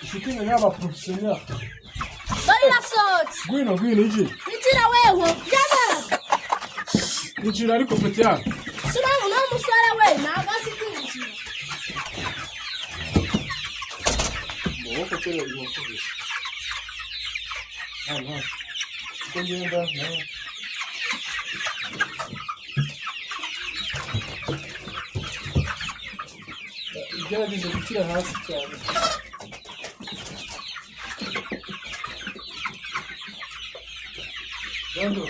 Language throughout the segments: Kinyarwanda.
inshuti nka y'abaprofesiyoneri. Dore irasohotse. Ngwino iki? Injira wewe. Jana. Injira ariko peti yawe. Sinamu no musara we ntabwo azi kwinjira. Ubwoko cyane ubwoko. Hano. Kugenda na. Gerageza gushyira hasi cyane. Rando,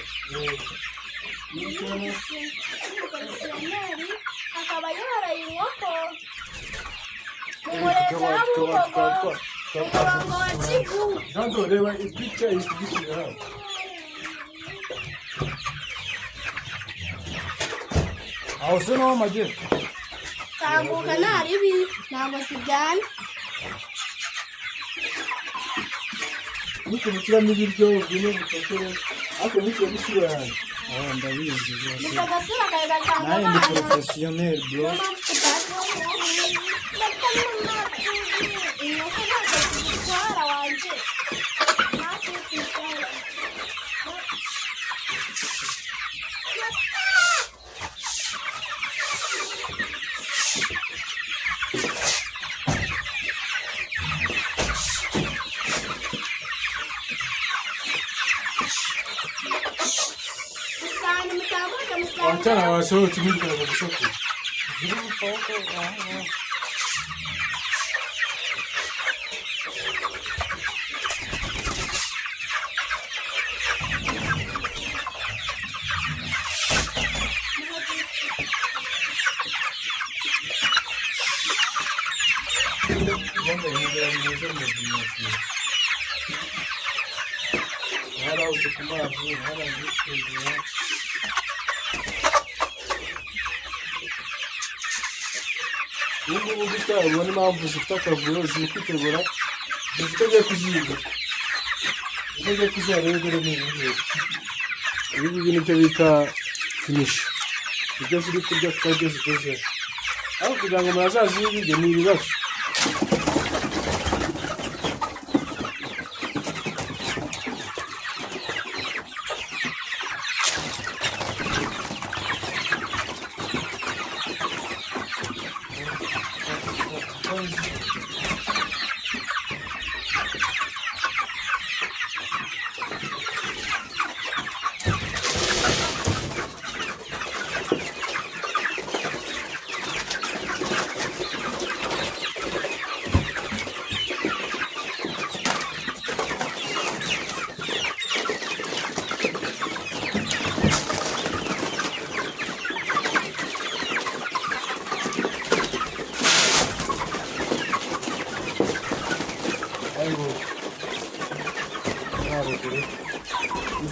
akaba yoroye inkoko mu murenge wa Ubwoko mu murongo wa Kivu. Rando, reba ipica igishyira hano. Aho se naho amagera. Tambuka ntaribi ntabwo sijyana. Nukubukiramo ibiryo bimwe bifashe ariko nukwiye gushyira yanjye. Ndabizi rwose. Gusa agasura kawe gatanga Nawe ndi porofesiyoneri bro. Inkoko ntabwo zigitwara wanjye. Wachana wasohote mimi kwa kusoko. Zirimo soko. Ubu gutya ubona impamvu zifite akavuyo ziri kwitegura zifite kuziga zifite kuzareba dore n'ibi ibi nibyo bita finish ibyo ziri kurya kandi zigeze aho kugira ngo murazazibige ni ibibazo.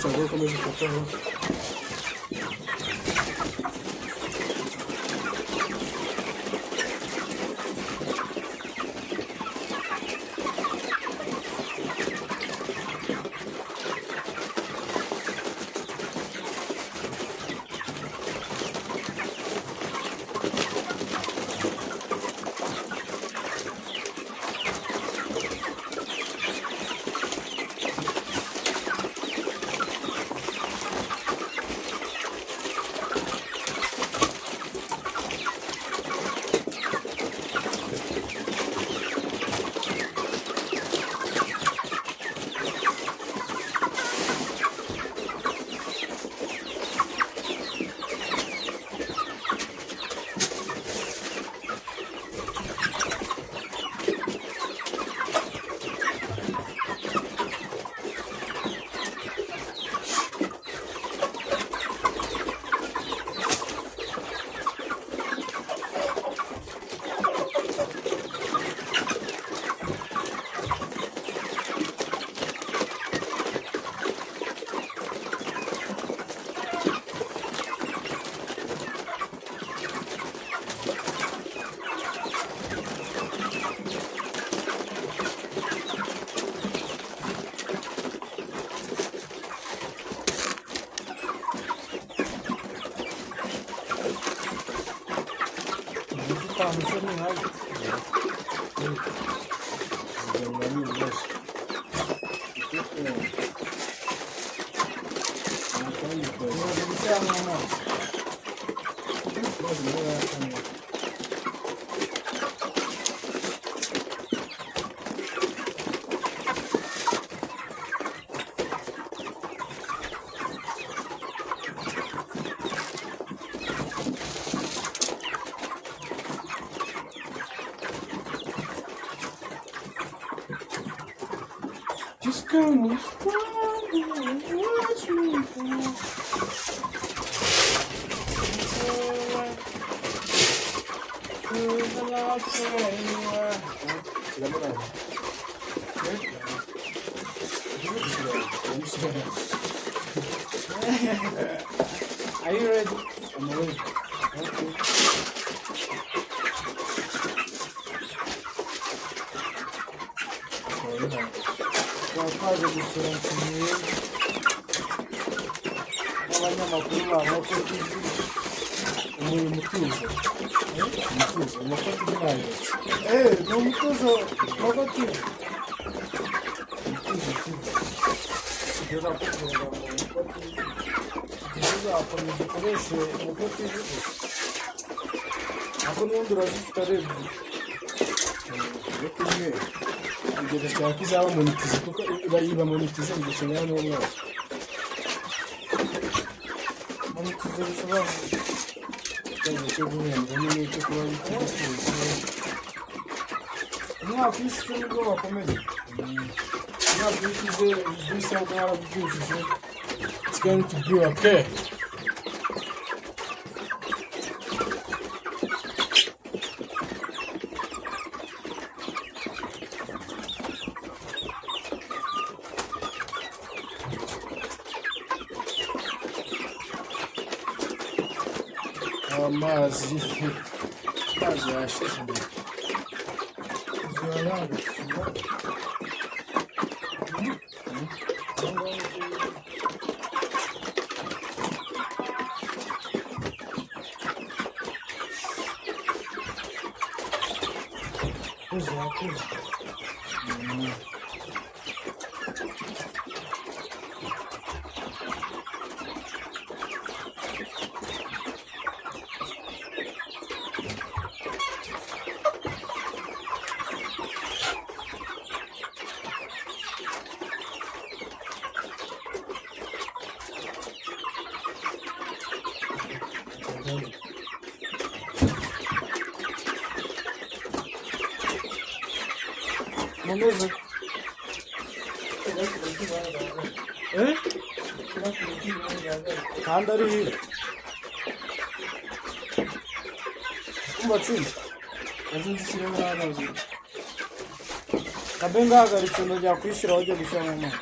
Agora começa a tocar. mwari ibibazo Bimaze gushyiramo amazi. maze niba yakamye just come and watch me go. Are you ready? I'm ready. Okay. Twaje gusura kimwe n'abanyamakuru ba nkoko TV Umurimo utuze. Umutuzo. Nkoko ntibirangetse. ni umutuzo nkoko TV Umutuzo utuze. kugeza kugira ngo nkoko TV uzakomeza ukoreshe nkoko TV gusa ariko n'ubundi urazifite ari ebyiri Yo kumwe. Ibyo ndashaka ko izaba monetize kuko iba monetize mu gihe n'umwaka. monetize bisobanuye Ikibazo cyo guhembwa n'icyo kuba bituze. umwaka ushize nibwo bakomeje Umwaka ushize ibisabwa barabyujuje. It's going to be okay. Amazi yashize. zirayanga uzakuze mumeze kandi ari hino kumbatsinda Azindikira n'amazi. kabe ngahagaritse ndajya kwishyura wajya gushyiramo amazi